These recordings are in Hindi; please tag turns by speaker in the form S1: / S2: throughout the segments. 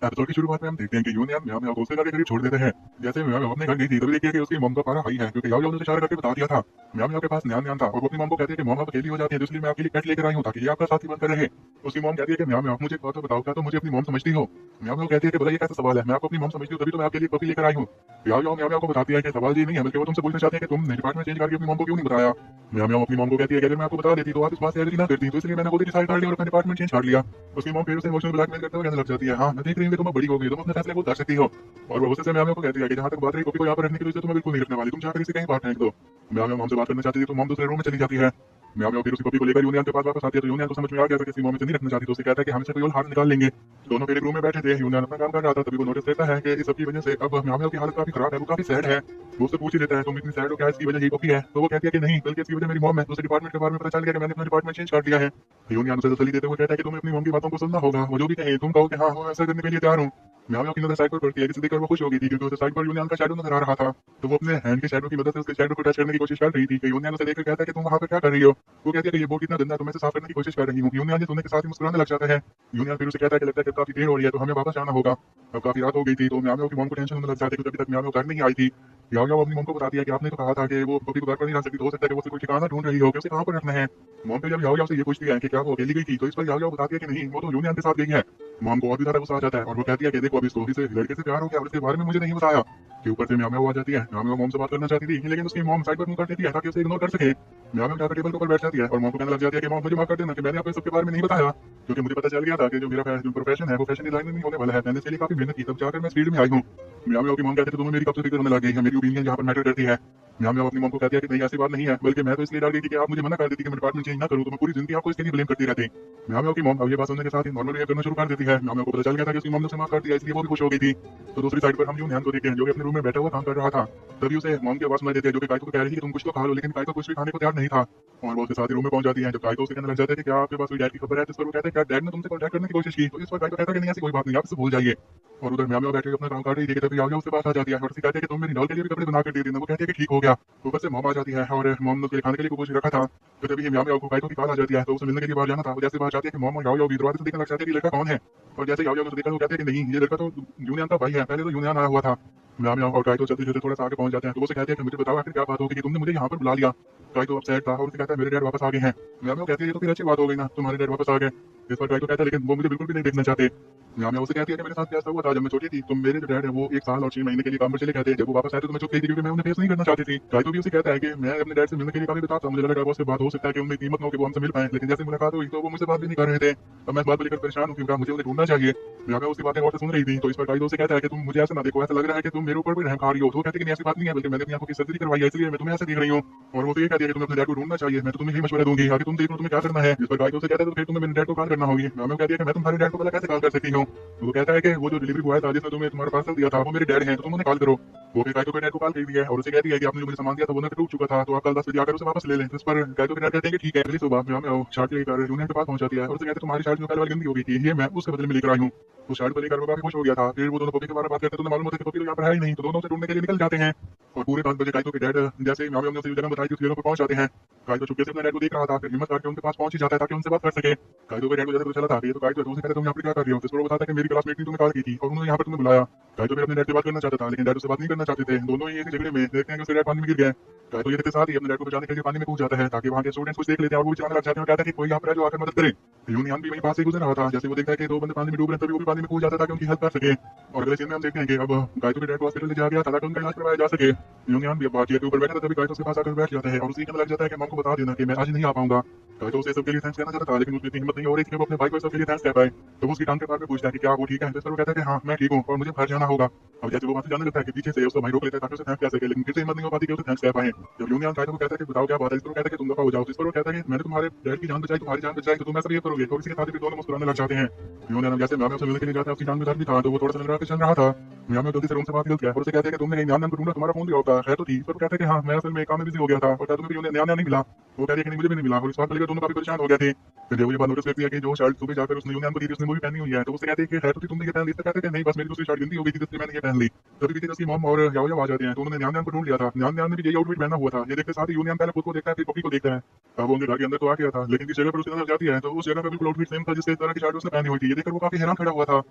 S1: एपिसोड की शुरुआत में हम देखते हैं कि यून यान म्याओ म्याओ को उसके घर के करीब छोड़ देते हैं। जैसे म्याओ म्याओ अपने घर गई थी तभी देखिए कि उसकी मॉम का पारा हाई है क्योंकि याओ याओ ने उसे इशारा करके बता दिया था। म्याओ म्याओ के पास न्यान न्यान था और वो अपनी मॉम को कहती है कि मॉम आप अकेली हो जाती है तो इसलिए मैं आपके लिए पेट लेकर आई हूँ ताकि ये आपका साथी बनकर रहे। उसकी मॉम कहती है कि म्याओ म्याओ मुझे एक बात तो बताओ, क्या तुम मुझे अपनी मॉम समझती हो? म्याओ म्याओ कहती है कि भला ये कैसा सवाल है, मैं आपको अपनी मॉम समझती हूँ तभी तो मैं आपके लिए पपी लेकर आई हूँ। याओ याओ म्याओ म्याओ को बताती है कि सवाल ये नहीं है, बल्कि वो तुमसे पूछना चाहते हैं कि तुमने डिपार्टमेंट चेंज करके अपनी मॉम को क्यों नहीं बताया। म्याओ म्याओ अपनी मॉम को कहती है कि अगर मैं आपको बता देती तो आप इस बात से एग्री ना करती, तो इसलिए मैंने खुद ही डिसाइड कर लिया और अपना डिपार्टमेंट चेंज कर लिया। उसकी मॉम फिर उसे इमोशनल ब्लैकमेल करते हुए कहने लग जाती है, हाँ मैं देख रही हूँ कि तुम अब बड़ी हो गई, तुम अपने फैसले खुद कर सकती हो। और वो गुस्से से म्याओ म्याओ को कहती है कि जहाँ तक बात रही कॉपी को यहाँ पर रखने की, तो इसे तो मैं बिल्कुल नहीं रखने वाली, तुम जाकर इसे कहीं बाहर फेंक दो। म्याओ म्याओ मॉम से बात करना चाहती थी तो मॉम दूसरे रूम में चली जाती है। म्याओ म्याओ फिर उसी पपी को लेकर यूनियन के पास वापस आती है तो यूनियन को समझ में आ गया था कि इसकी मॉम इसे नहीं रखना चाहती, तो उसे कहता है कि हम इसे कोई और हाथ निकाल लेंगे। दोनों फिर एक रूम में बैठे थे, यूनियन अपना काम कर रहा था, तभी वो नोटिस करता है कि इस सब की वजह से अब म्याओ म्याओ की हालत काफी खराब है, वो काफी सैड है। वो उससे पूछ ही लेता है तुम इतनी सैड हो, क्या इसकी वजह यही पपी है? तो वो कहती है कि नहीं, बल्कि इसकी वजह मेरी मॉम है। तो उसे डिपार्टमेंट के बारे में पता चल गया कि मैंने अपना डिपार्टमेंट चेंज कर दिया है। यूनियन उसे तसल्ली देते हुए कहता है कि तुम्हें अपनी मॉम की बातों को सुनना होगा, वो जो भी कहे तुम कहो कि हाँ वो ऐसा करने के लिए तैयार हूँ। म्याओ म्याओ की नजर साइड पर पड़ती है, जिसे देखकर वो खुश हो गई थी क्योंकि उसे साइड पर यूनियन का शैडो नजर आ रहा था। तो वो अपने हैंड के शैडो की मदद से उसके शैडो को टच करने की कोशिश कर रही थी कि यूनियन उसे देखकर कहता है कि तुम वहां पर क्या कर रही हो। वो कहती है कि ये बोर्ड कितना गंदा है, तो मैं इसे साफ करने की कोशिश कर रही हूँ। यूनियन ये सुनने के साथ ही मुस्कुराने लग जाता है। यूनियन फिर उसे कहता है कि लगता है कि काफी देर हो रही है तो हमें वापस जाना होगा। अब काफी रात हो गई थी तो म्याओ म्याओ की मॉम को टेंशन होने लग जाती है क्योंकि अभी तक म्याओ म्याओ घर नहीं आई थी। याओ याओ अपनी मॉम को बताती है कि आपने तो कहा था कि वो पपी को घर पर नहीं ला सकती, तो हो सकता है कि वो उसे कोई ठिकाना ढूंढ रही हो कि उसे कहाँ पर रखना है। मॉम फिर जब याओ याओ से ये पूछती है कि क्या वो अकेली गई थी, तो इस पर याओ याओ बताती है कि नहीं, वो तो यूनियन के साथ गई है। मॉम को और भी ज्यादा गुस्सा आ जाता है और वो कहती है कि देखो अभी इसको इसे लड़के से प्यार हो गया और इसके बारे में मुझे नहीं बताया। के ऊपर से म्याओ म्याओ आ जाती है। म्याओ म्याओ मॉम से बात करना चाहती थी लेकिन उसकी मॉम साइड पर मुंह कर देती है ताकि उसे इग्नोर कर सके। म्याओ म्याओ जाकर टेबल के ऊपर बैठ जाती है और मॉम को कहने लग जाती है कि मॉम मुझे माफ कर देना कि मैंने आपको सबके बारे में नहीं बताया, क्योंकि मुझे पता चल गया था कि जो मेरा जो प्रोफेशन है वो फैशन डिजाइनर नहीं होने वाला है। मैंने इसके लिए काफी मेहनत की, तब जाकर मैं इस फील्ड में आई हूँ। म्याओ म्याओ की मॉम कहती है तो तुम्हें मेरी कब से फिक्र होने लग गई है, मेरी ओपिनियन यहाँ पर मैटर करती है। म्याओ म्याओ अपनी मॉम को कहती है कि नहीं ऐसी बात नहीं है, बल्कि मैं तो इसलिए डर गई थी कि आप मुझे मना कर देती कि मैं डिपार्टमेंट चेंज ना करूँ, तो मैं पूरी जिंदगी आपको इसके लिए ब्लेम करती रहती। म्याओ म्याओ की मॉम अब ये बात सुनने के साथ ही नॉर्मल बिहेव करना शुरू कर देती है। म्याओ म्याओ को पता चल गया था कि उसकी मॉम ने उसे माफ कर दिया, इसलिए वो भी खुश हो गई थी। तो दूसरी साइड पर हम यूनियन को देखते हैं जो कि अपने रूम में बैठा हुआ काम कर रहा था। तभी उसे मॉम की आवाज सुनाई देती है जो कि काइतो को कह रही थी कि तुम कुछ तो खा लो, लेकिन काइतो कुछ भी खाने को तैयार नहीं था। और वो उसके साथ ही रूम में पहुंच जाती है। जब काइतो उसे कहने लग जाता है कि क्या आपके पास कोई डैड की खबर है, तो इस पर वो कहता है क्या डैड ने तुमसे कांटेक्ट करने की कोशिश की, तो इस पर काइतो कहता है कि नहीं ऐसी कोई बात नहीं, आप इसे भूल जाइए। और उधर म्याओ म्याओ बैठे अपना काम कर रही थी कि तभी याओ याओ उसके पास आ जाती है और उसे कहती है कि तुम मेरी डॉल के लिए भी कपड़े बना कर दे देना। वो कहती है कि ठीक हो गया। ऊपर से मॉम आ जाती है और मॉम ने उसके लिए खाने के लिए कुछ रखा था। तो तभी म्याओ म्याओ को काइतो की कॉल आ जाती है, तो उसे मिलने के लिए बाहर जाना था। वो जैसे बाहर जाती है कि मॉम और याओ याओ भी दरवाजे से देखने लग जाते हैं कि लड़का कौन है। और जैसे याओ याओ उसे देखकर वो कहते हैं कि नहीं, ये लड़का तो यूनियन का भाई है, पहले तो यूनियन आया हुआ था। म्याओ म्याओ और काइतो चलते चलते थोड़ा सा आगे पहुंच जाते हैं, तो वो उसे कहते हैं कि मुझे बताओ आखिर क्या बात होगी कि तुमने मुझे यहाँ पर बुला लिया। काइतो अपसेट था और उसे कहता है मेरे डैड वापस आ गए हैं। म्याओ म्याओ कहती है ये तो फिर अच्छी बात हो गई ना, तुम्हारे डैड वापस आ गए। इस पर काइतो कहता है लेकिन वो मुझे बिल्कुल भी नहीं देखना चाहते। म्याओ म्याओ उसे कहती है कि मेरे साथ क्या ऐसा हुआ था जब मैं छोटी थी, तो मेरे जो डैड है वो 1 साल और 6 महीने के लिए काम पर चले गए थे। जब वो वापस आए तो मैं चुप गई थी क्योंकि मैं उन्हें फेस नहीं करना चाहती थी। काइतो भी उसे कहता है कि मैं अपने डैड से मिलने के लिए काफी बेताब था, मुझे लगा कि उससे बात हो सकता है कि उनमें हिम्मत ना हो कि वो हमसे मिल पाए, लेकिन जैसे मुलाकात हुई तो वो मुझसे बात भी नहीं कर रहे थे। अब मैं इस बात को लेकर परेशान हूँ क्योंकि मुझे उन्हें ढूंढना चाहिए। म्याओ म्याओ उसकी बातें गौर से सुन रही थी, तो इस पर काइतो उसे कहता है कि तुम मुझे ऐसा ना देखो, ऐसा लग रहा है कि तुम मेरे ऊपर कोई रहम खा रही हो। तो वो कहती है कि नहीं ऐसी बात नहीं है, बल्कि मैंने अपनी आंखों की सर्जरी करवाई है इसलिए मैं तुम्हें ऐसे देख रही हूँ। और वो तो ये कहती है कि तुम्हें अपने डैड को ढूंढना चाहिए, मैं तो तुम्हें यही मशवरा दूंगी, आगे तुम देख लो तुम्हें क्या करना है। जिस पर काइतो उसे कहता है तो फिर तुम्हें मेरे डैड को कॉल करना होगी। म्याओ म्याओ कहती है कि मैं तुम्हारे डैड को भला कैसे कॉल कर सकती हूँ। तो वो कहता है कि वो जो डिलीवरी बॉय था जिसने तुम्हें तुम्हारा पार्सल दिया था वो मेरे डैड हैं, तो तुम उन्हें कॉल करो। वो फिर काइतो के डैड को कॉल करती है और उसे कहती है कि आपने जो मुझे सामान दिया था वो नट टूट चुका था, तो आप कल 10 बजे आकर उसे वापस ले लें। तो इस पर काइतो के डैड कहते हैं कि ठीक है। अगली सुबह म्याओ म्याओ शर्ट लेकर यूनियन के पास पहुंच जाती है और उसे कहते हैं तुम्हारी शर्ट जो पहले वाली गंदी हो गई थी, ये मैं उसके बदले में लेकर आई हूँ। तो शर्ट को लेकर वो काफी खुश हो गया था। फिर वो दोनों पपी के बारे में बात करते हैं तो उन्हें मालूम होता है कि पपी तो यहाँ पर है ही नहीं, तो दोनों उसे ढूंढने के लिए निकल जाते हैं। और पूरे 5 बजे काइतो के डैड जैसे ही म्याओ म्याओ ने उसे जो जगह बताई थी उस जगह पर पहुंच जाते हैं। काइतो चुपके से अपने डैड को देख रहा था, फिर हिम्मत करके उनके पास पहुंच ही जाता है ताकि उनसे बात कर सके। काइतो के डैड को जैसे पता चला था कि ये तो काइतो है, तो उसे कहते तुम यहाँ पर क्या कर रही हो। तो इस पर वो बताता है कि मेरी क्लासमेट ने तुम्हें कॉल की थी और उन्होंने यहाँ पर तुम्हें बुलाया। काइतो फिर अपने डैड से बात करना चाहता था लेकिन डैड उससे बात नहीं करना चाहते थे। दोनों ही इसी झगड़े में देखते हैं कि उसके डैड पानी में गिर गए। काइतो ये देखते साथ ही अपने डैड को बचाने के लिए पानी में कूद जाता है ताकि वहाँ के स्टूडेंट्स कुछ देख लेते हैं और वो भी चिल्लाने लग जाते हैं और कहता है कि कोई यहाँ पर है जो आकर मदद करे। यूनियन भी वहीं पास से गुजर रहा था, जैसे वो देखता है कि 2 बंदे पानी में डूब रहे हैं तभी वो भी पानी में कूद जाता है ताकि उनकी हेल्प कर सके। और अगले सीन में हम देखते हैं कि अब काइतो के डैड को हॉस्पिटल ले जाया गया था ताकि उनका इलाज करवाया जा सके। यूनियन भी अब चेयर के ऊपर बैठा था तभी काइतो उसके पास आकर बैठ जाता है और उसे कहने लग जाता है कि मॉम को बता देना कि मैं आज नहीं आ पाऊंगा। काइतो उसे सबके लिए थैंक्स कहना चाहता था लेकिन उसकी इतनी हिम्मत नहीं हो रही थी कि वो अपने भाई को सबके लिए थैंक्स कह पाए। तो वो उसकी टांग के बारे में पूछता है कि क्या वो ठीक है, तो इस पर वो कहता है कि हाँ मैं ठीक हूँ और मुझे घर जाना होगा। अब जैसे वो वहां से जाने लगता है कि पीछे से उसका भाई रोक लेता है ताकि उसे थैंक्स कह सके, लेकिन फिर से हिम्मत नहीं हो पाती कि उसे थैंक्स कह पाए। जब यूनियन काइतो को कहता है कि बताओ क्या बात है, इस पर वो कहता है कि तुम दफा हो जाओ। तो इस पर वो कहता है कि मैंने तुम्हारे डैड की जान बचाई, तुम्हारी जान बचाई, तो तुम ऐसा भी करोगे। और इसी के साथ ही दोनों मुस्कुराने लग जाते हैं। यूनियन जैसे म्याओ म्याओ से मिलने के लिए जाता है, उसकी जान में दर्द भी था तो वो थोड़ा सा लग रहा है कि चल रहा था। म्याओ म्याओ जल्दी से रूम से बाहर निकलता है और उसे कहते हैं कि तुमने न्यान न्यान को ढूंढा, तुम्हारा फोन भी होगा, खैर तो थी। इस पर वो कहता है कि हाँ मैं असल में काम में बिजी हो गया था और क्या तुम्हें भी न्यान न्यान नहीं मिला। वो कहती है कि नहीं मुझे भी नहीं मिला और इस बात को लेकर दोनों काफी परेशान हो गए थे। फिर जब वो ये बात नोटिस करती है कि जो शर्ट सुबह जाकर उसने यूनियन को दी थी उसने वो भी पहनी हुई है, तो उससे कहती है कि खैर तो तुमने ये पहन ली। तो कहते हैं कि नहीं बस मेरी दूसरी शर्ट गंदी हो गई थी इसलिए मैंने ये पहन ली। तभी पीछे उसकी मॉम और याओ याओ आ जाते हैं, तो उन्होंने न्यान न्यान को ढूंढ लिया था। न्यान न्यान ने भी यही आउटफिट पहना हुआ था। ये देखते साथ ही यूनियन पहले खुद को देखता है फिर पपी को देखता है। अब वो उनके घर के अंदर तो आ गया था लेकिन जिस जगह पर उसकी नजर जाती है तो उस जगह पर बिल्कुल आउटफिट सेम था जिस तरह की शर्ट उसने पहनी हुई थी। ये देखकर वो काफी हैरान खड़ा हुआ था।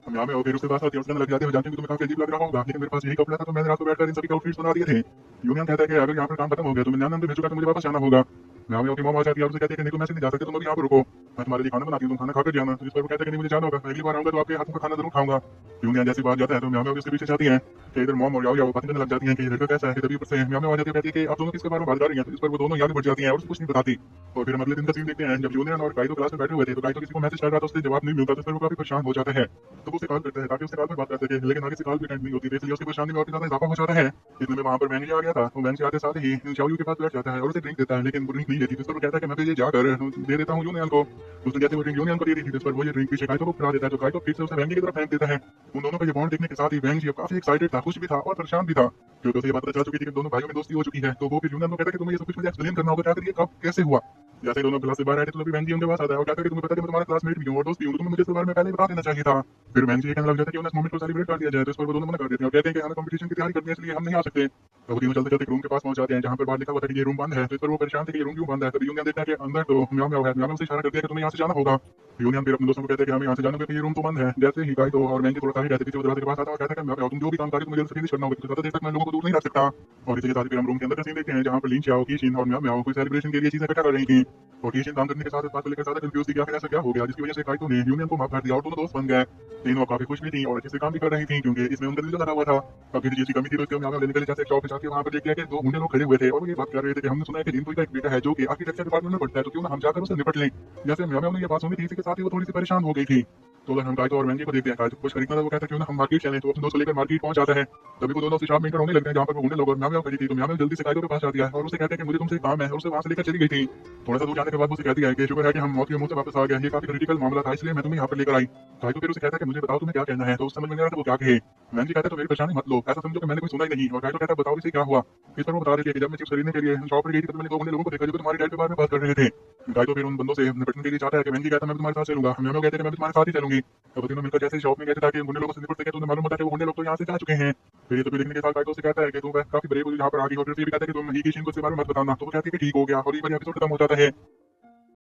S1: हम यहाँ में और फिर उसके पास आती है, उसके अंदर लग जाते हैं, जानते हैं कि तुम्हें काफी अजीब लग रहा होगा, लेकिन मेरे पास यही कपड़ा था तो मैंने रात को बैठकर इन सभी के आउटफिट्स बना दिए थे। यूनियन कहता है कि अगर यहाँ पर काम खत्म हो गया तो मैं नंदन भेजूंगा तो मुझे वापस जाना होगा। यहाँ में मॉम आ जाती है और उसे कहती है कि नहीं तुम ऐसे नहीं जा सकते, तुम अभी यहाँ पर रुको, मैं तुम्हारे लिए खाना बनाती हूँ, तुम खाना खाकर जाना। जिस पर वो कहता है कि नहीं मुझे जाना होगा, मैं अगली बार आऊंगा तो आपके हाथों का खाना जरूर खाऊंगा। यूनियन जैसी बात जाता है तो यहाँ में उसके पीछे जाती है कि इधर मॉम और याओ बातें करने लग जाती हैं कि ये लड़का कैसा है। तभी ऊपर से यहाँ में आ जाती है, कहती है कि आप दोनों किसके बारे में बात कर रही हैं। इस पर वो दोनों आगे बढ़ जाती हैं और उसको कुछ नहीं बताती। और फिर हम अगले दिन का सीन देखते हैं, जब यूनियन और काइतो क्लास में बैठे हुए थे तो काइतो किसी को मैसेज कर रहा था, उससे जवाब नहीं मिलता, जिस पर वो काफी परेशान हो जाता है। तो वो उसे कॉल करता है ताकि उससे कॉल पर बात कर सके, लेकिन आगे से कॉल भी अटेंड नहीं होती, तो इसलिए उसकी परेशानी में और भी ज्यादा इजाफा हो जाता है। इतने में वहाँ पर मैंग आ गया था, वो मैंग से आते साथ ही शाओयू के पास बैठ जाता है और उसे ड्रिंक देता है, लेकिन वो ड्रिंक नहीं लेती। जिस पर वो कहता है कि मैं तो ये जाकर दे देता हूँ यूनियन को। उसने जैसे वो ड्रिंक यूनियन को दे दी थी, जिस पर वो ये ड्रिंक पीछे काइतो को पिला देता है, तो काइतो फिर से उसे वैंगी की तरफ फेंक देता है। उन दोनों का ये बॉन्ड देखने के साथ ही वैंग जी अब काफी एक्साइटेड था, खुश भी था और परेशान भी था, क्योंकि उसे ये बात पता चल चुकी थी कि दोनों भाइयों में दोस्ती हो चुकी है। तो वो फिर यूनियन को कहता है कि तुम्हें ये सब कुछ मुझे एक्सप्लेन करना होगा, क्या करिए कब कैसे हुआ। जैसे दोनों क्लास से बाहर आए थे तो अभी वैंग जी उनके पास आता है और कहता है कि तुम्हें पता है मैं तुम्हारा क्लासमेट भी हूँ और दोस्त भी हूँ, तुम्हें मुझे इस बारे में पहले ही बता देना चाहिए था। फिर वैंग जी कहने लग जाता है कि उन्हें इस मोमेंट को सेलिब्रेट कर दिया जाए, तो इस पर वो दोनों मना कर देते हैं और कहते हैं कि हमें कंपटीशन की तैयारी करनी है, इसलिए हम नहीं आ सकते। तो वो तीनों चलते चलते रूम के पास पहुंच जाते हैं जहाँ पर बाहर लिखा हुआ था कि ये रूम बंद है। तो इस पर वो परेशान थे कि ये रूम क्यों बंद है। तभी यूनियन देखता है कि अंदर तो म्याओ म्याओ है, म्याओ म्याओ उसे इशारा करती है कि तुम्हें यहाँ से जाना होगा। यूनियन फिर अपने दोस्तों को कहते हैं कि हमें यहाँ से जाना होगा, ये रूम तो बंद है। जैसे ही काइतो और वैंग जी थोड़ा सा ही रहते पीछे वो दरवाजे के पास आता है और कहता है कि म्याओ म्याओ तुम जो भी काम कर रहे हो मुझे जल्दी से करना होगा, ज्यादा देर तक मैं लोगों को दूर नहीं रख सकता। और इसी के साथ फिर हम रूम के अंदर का सीन देखते हैं जहाँ पर लिन चाओ, कीशिन और म्याओ म्याओ कोई सेलिब्रेशन के लिए चीजें इकट्ठा कर रही थी। और कीशिन काम करने के साथ इस बात को लेकर ज्यादा कंफ्यूज थी कि आखिर ऐसा क्या हो गया जिसकी वजह से काइतो ने यूनियन को माफ कर दिया और दोनों दोस्त बन गए। तीनों काफी खुश भी थी और अच्छे से काम भी कर रही थी, क्योंकि इसमें उनका दिल लगा हुआ था। अब किसी चीज की कमी थी तो उसके म्याओ म्याओ लेने के लिए जैसे शॉप में जाके वहाँ पर देखा कि दो मुंडे लोग खड़े हुए थे और वो ये बात कर रहे थे कि हमने सुना है कि रिंकुई का एक बेटा है जो कि आर्किटेक्चर डिपार्टमेंट में पढ़ता है, तो क्यों ना हम जाकर उसे निपट लें। जैसे म्याओ म्याओ ने ये बात सुनी थी, इसी के साथ ही वो थोड़ी सी परेशान हो गई थी। तो अगर हम काइतो और वैंगी को देखते हैं, काइतो को कुछ खरीदना था, वो कहता है क्यों ना हम मार्केट चलें, तो अपने दोस्त को लेकर मार्केट पहुंच जाता है। तभी वो दोनों उसे शॉप में एंटर होने लगते हैं जहाँ पर वो मुंडे लोग और म्याओ म्याओ खड़ी थी। तो म्याओ म्याओ जल्दी से काइतो के पास जाती है और उसे कहते हैं कि मुझे तुमसे काम है, और उसे वहां से लेकर चली गई थी। थोड़ा सा दूर जाने के बाद वो उसे कहती है कि शुक्र है कि हम मौत के मुंह से वापस आ गए, ये काफी क्रिटिकल मामला था इसलिए मैं तुम्हें यहाँ पर लेकर आई। काइतो फिर उसे कहता है कि मुझे बताओ तुम्हें क्या कहना है। तो उस समझ में नहीं आ रहा था वो क्या कहे। वैंगी कहता है तो मेरी परेशानी मत लो, ऐसा समझो कि मैंने कोई सुना ही नहीं। और काइतो कहता है बताओ इसे क्या हुआ। इस पर वो बता रही है कि जब मैं चिप्स खरीदने के लिए शॉप पर गई थी तो मैंने दो मुंडे लोगों को देखा जो तुम्हारे डैड के बारे में बात कर रहे थे। काइतो फिर उन बंदों से निपटने के लिए चाहता है कि वैंगी कहता है मैं तुम्हारे साथ चलूंगा, म्याओ म्याओ कहते हैं कि मैं भी तुम्हारे साथ ही चलूंगी। अब तीनों मिलकर जैसे शॉप में गए थे ताकि गुंडे लोगों से निपट सके, तो उन्हें मालूम होता है कि वो गुंडे लोग तो यहाँ से जा चुके हैं। फिर ये तो देखने के साथ काइतो से कहता है कि तुम काफी ब्रेव हो यहाँ पर आ गई, और फिर ये भी कहता है कि तुम ही किसी को इसके बारे में मत बताना। तो वो कहती है कि ठीक हो गया और ये वाला एपिसोड खत्म हो जाता है।